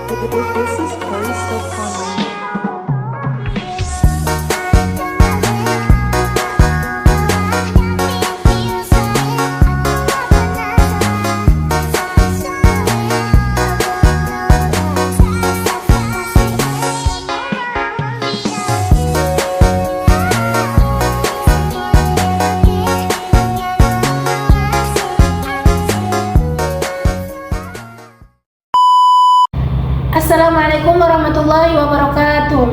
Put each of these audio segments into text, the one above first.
This is Chloe Stokely. Assalamualaikum warahmatullahi wabarakatuh.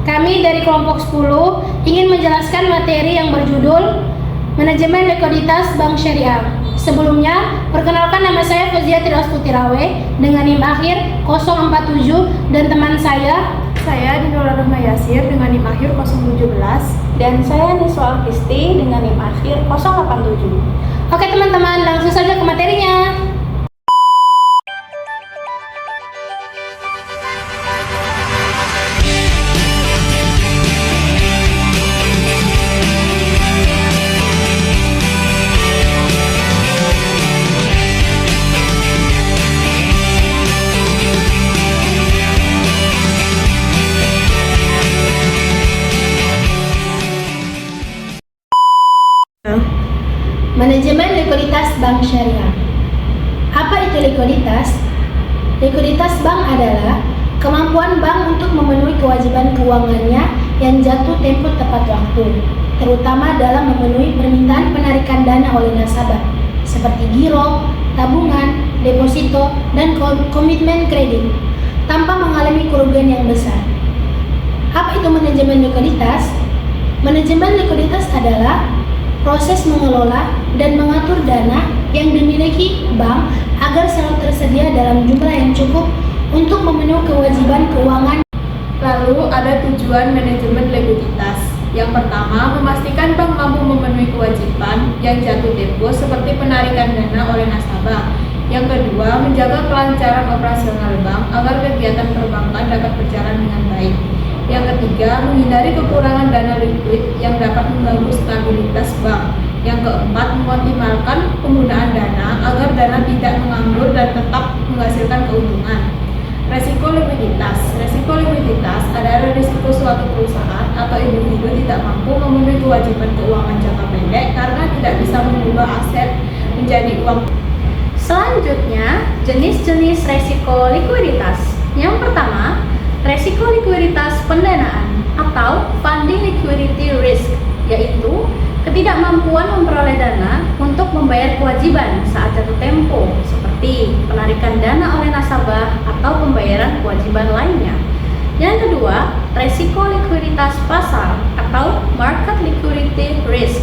Kami dari kelompok 10 ingin menjelaskan materi yang berjudul Manajemen Likuiditas Bank Syariah. Sebelumnya, perkenalkan nama saya Fauzia Tirastutirawe dengan NIM akhir 047 dan teman saya Dinora Rahma Yasir dengan NIM akhir 017 dan saya Niswa Alfisti dengan NIM akhir 087. Oke teman-teman, langsung saja ke materinya. Manajemen likuiditas bank syariah. Apa itu likuiditas? Likuiditas bank adalah kemampuan bank untuk memenuhi kewajiban keuangannya yang jatuh tempo tepat waktu, terutama dalam memenuhi permintaan penarikan dana oleh nasabah, seperti giro, tabungan, deposito, dan komitmen kredit, tanpa mengalami kerugian yang besar. Apa itu manajemen likuiditas? Manajemen likuiditas adalah proses mengelola dan mengatur dana yang dimiliki bank agar selalu tersedia dalam jumlah yang cukup untuk memenuhi kewajiban keuangan. Lalu ada tujuan manajemen likuiditas. Yang pertama, memastikan bank mampu memenuhi kewajiban yang jatuh tempo seperti penarikan dana oleh nasabah. Yang kedua, menjaga kelancaran operasional bank agar kegiatan perbankan dapat berjalan dengan baik. Yang ketiga, menghindari kekurangan dana likuid yang dapat mengganggu stabilitas bank. Yang keempat, mengoptimalkan penggunaan dana agar dana tidak menganggur dan tetap menghasilkan keuntungan. Resiko likuiditas. Resiko likuiditas adalah risiko suatu perusahaan atau individu tidak mampu memenuhi kewajiban keuangan jangka pendek karena tidak bisa mengubah aset menjadi uang. Selanjutnya, jenis-jenis resiko likuiditas. Yang pertama, resiko likuiditas pendanaan atau funding liquidity risk, yaitu ketidakmampuan memperoleh dana untuk membayar kewajiban saat jatuh tempo, seperti penarikan dana oleh nasabah atau pembayaran kewajiban lainnya. Yang kedua, resiko likuiditas pasar atau market liquidity risk,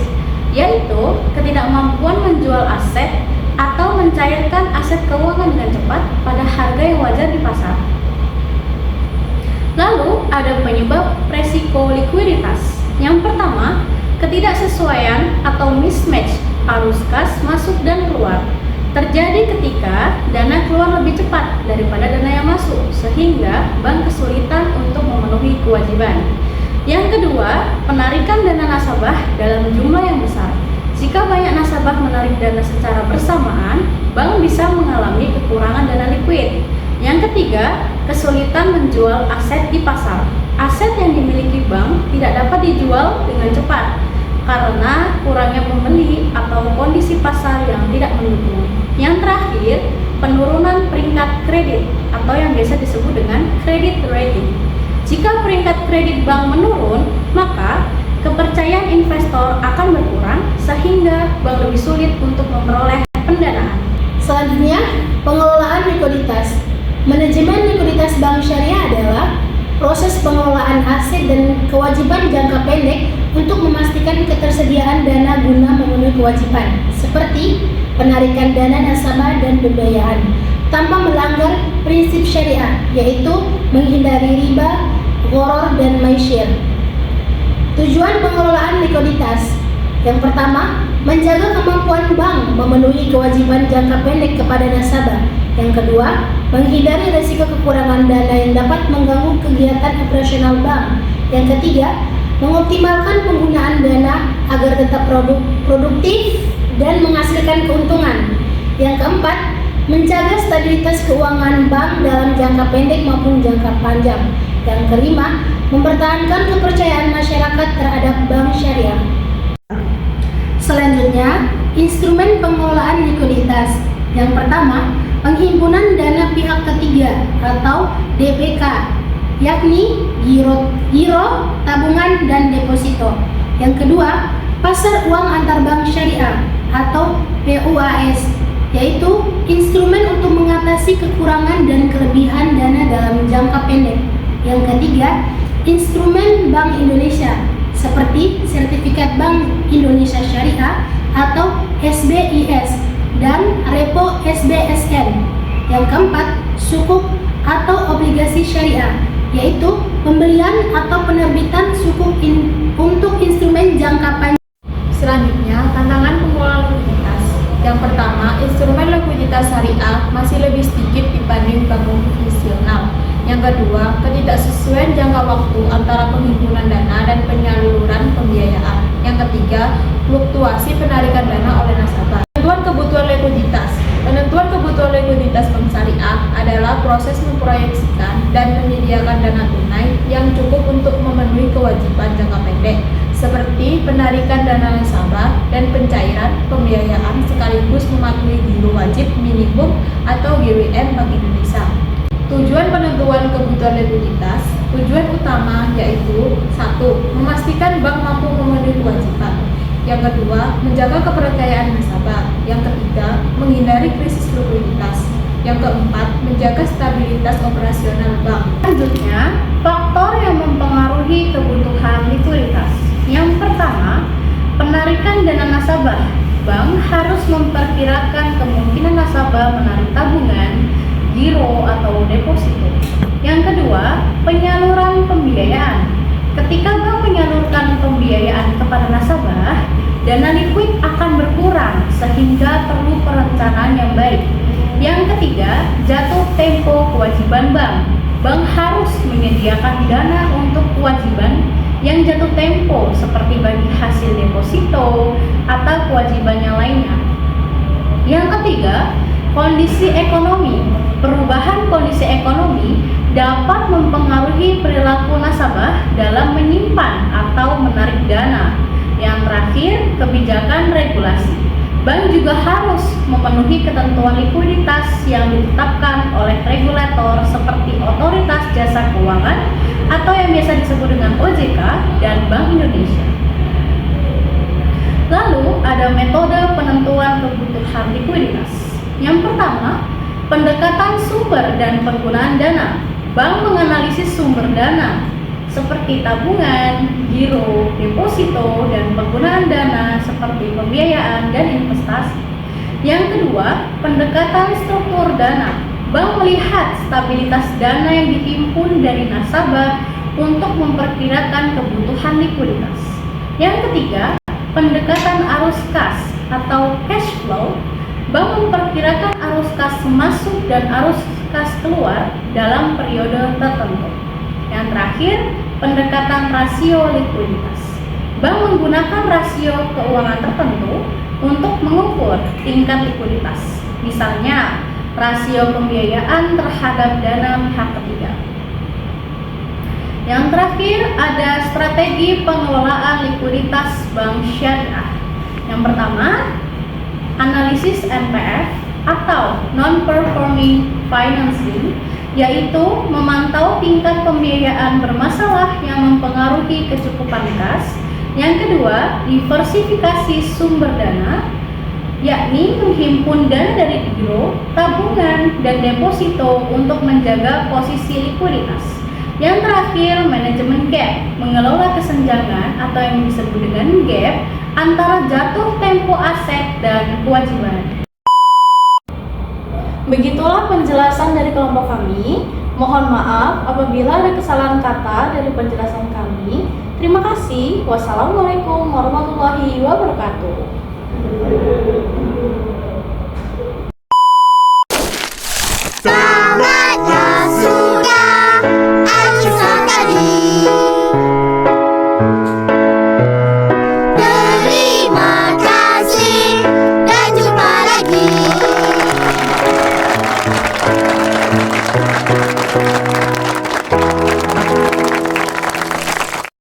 yaitu ketidakmampuan menjual aset atau mencairkan aset keuangan dengan cepat pada harga yang wajar di pasar. Lalu ada penyebab resiko likuiditas. Yang pertama, ketidaksesuaian atau mismatch arus kas masuk dan keluar terjadi ketika dana keluar lebih cepat daripada dana yang masuk, sehingga bank kesulitan untuk memenuhi kewajiban. Yang kedua, penarikan dana nasabah dalam jumlah yang besar. Jika banyak nasabah menarik dana secara bersamaan, bank bisa mengalami kekurangan dana likuid. Yang ketiga, kesulitan menjual aset di pasar. Aset yang dimiliki bank tidak dapat dijual dengan cepat karena kurangnya pembeli atau kondisi pasar yang tidak mendukung. Yang terakhir, penurunan peringkat kredit atau yang biasa disebut dengan credit rating. Jika peringkat kredit bank menurun, maka kepercayaan investor akan berkurang sehingga bank lebih sulit untuk memperoleh pendanaan. Selanjutnya, pengelolaan likuiditas. Manajemen likuiditas bank syariah adalah proses pengelolaan aset dan kewajiban jangka pendek untuk memastikan ketersediaan dana guna memenuhi kewajiban, seperti penarikan dana nasabah dan pembiayaan, tanpa melanggar prinsip syariah, yaitu menghindari riba, gharar, dan maisir. Tujuan pengelolaan likuiditas. Yang pertama, menjaga kemampuan bank memenuhi kewajiban jangka pendek kepada nasabah. Yang kedua, menghindari risiko kekurangan dana yang dapat mengganggu kegiatan operasional bank. Yang ketiga, mengoptimalkan penggunaan dana agar tetap produktif dan menghasilkan keuntungan. Yang keempat, menjaga stabilitas keuangan bank dalam jangka pendek maupun jangka panjang. Yang kelima, mempertahankan kepercayaan masyarakat terhadap bank syariah. Selanjutnya, instrumen pengelolaan likuiditas. Yang pertama, penghimpunan dana pihak ketiga atau DPK, yakni giro, tabungan, dan deposito. Yang kedua, pasar uang antar bank syariah atau PUAS, yaitu instrumen untuk mengatasi kekurangan dan kelebihan dana dalam jangka pendek. Yang ketiga, instrumen Bank Indonesia seperti Sertifikat Bank Indonesia Syariah atau SBIS dan Repo SBSN. Yang keempat, sukuk atau obligasi syariah, yaitu pembelian atau penerbitan sukuk untuk instrumen jangka panjang. Selanjutnya, tantangan pengelolaan likuiditas. Yang pertama, instrumen likuiditas syariah masih lebih sedikit dibanding bank konvensional. Yang kedua, ketidaksesuaian jangka waktu antara penghimpunan dana dan penyaluran pembiayaan. Yang ketiga, fluktuasi penarikan dana oleh nasabah. Penentuan kebutuhan likuiditas. Penentuan kebutuhan likuiditas bank syariah adalah proses memproyeksikan dan menyediakan dana tunai yang cukup untuk memenuhi kewajiban jangka pendek, seperti penarikan dana nasabah dan pencairan pembiayaan sekaligus mematuhi giro wajib minimum atau GWM Bank Indonesia. Tujuan penentuan kebutuhan likuiditas. Tujuan utama yaitu 1. Memastikan bank mampu memenuhi kewajiban. Yang kedua, menjaga kepercayaan nasabah. Yang ketiga, menghindari krisis likuiditas. Yang keempat, menjaga stabilitas operasional bank. Selanjutnya, faktor yang mempengaruhi kebutuhan likuiditas. Yang pertama, penarikan dana nasabah. Bank harus memperkirakan kemungkinan nasabah menarik tabungan, giro atau deposito. Yang kedua, penyaluran pembiayaan. Ketika bank menyalurkan pembiayaan kepada nasabah, dana likuid akan berkurang sehingga perlu perencanaan yang baik. Yang ketiga, jatuh tempo kewajiban bank. Bank harus menyediakan dana untuk kewajiban yang jatuh tempo seperti bagi hasil deposito atau kewajiban yang lainnya. Yang ketiga, kondisi ekonomi. Perubahan kondisi ekonomi dapat mempengaruhi perilaku nasabah dalam menyimpan atau menarik dana. Yang terakhir, kebijakan regulasi. Bank juga harus memenuhi ketentuan likuiditas yang ditetapkan oleh regulator seperti Otoritas Jasa Keuangan atau yang biasa disebut dengan OJK dan Bank Indonesia. Lalu ada metode penentuan kebutuhan likuiditas. Yang pertama, pendekatan sumber dan penggunaan dana. Bank menganalisis sumber dana seperti tabungan, giro, deposito, dan penggunaan dana seperti pembiayaan dan investasi. Yang kedua, pendekatan struktur dana. Bank melihat stabilitas dana yang dihimpun dari nasabah untuk memperkirakan kebutuhan likuiditas. Yang ketiga, pendekatan arus kas atau cash flow. Bank memperkirakan arus kas masuk dan arus kas keluar dalam periode tertentu. Yang terakhir, pendekatan rasio likuiditas. Bank menggunakan rasio keuangan tertentu untuk mengukur tingkat likuiditas. Misalnya, rasio pembiayaan terhadap dana pihak ketiga. Yang terakhir, ada strategi pengelolaan likuiditas bank syariah. Yang pertama, analisis NPF atau non-performing financing, yaitu memantau tingkat pembiayaan bermasalah yang mempengaruhi kecukupan kas. Yang kedua, diversifikasi sumber dana, yakni menghimpun dana dari giro, tabungan, dan deposito untuk menjaga posisi likuiditas. Yang terakhir, manajemen gap, mengelola kesenjangan atau yang disebut dengan gap antara jatuh tempo aset dan kewajiban. Begitulah penjelasan dari kelompok kami. Mohon maaf apabila ada kesalahan kata dari penjelasan kami. Terima kasih. Wassalamualaikum warahmatullahi wabarakatuh. Tamatlah sudah acara tadi. Terima kasih dan jumpa lagi. Terima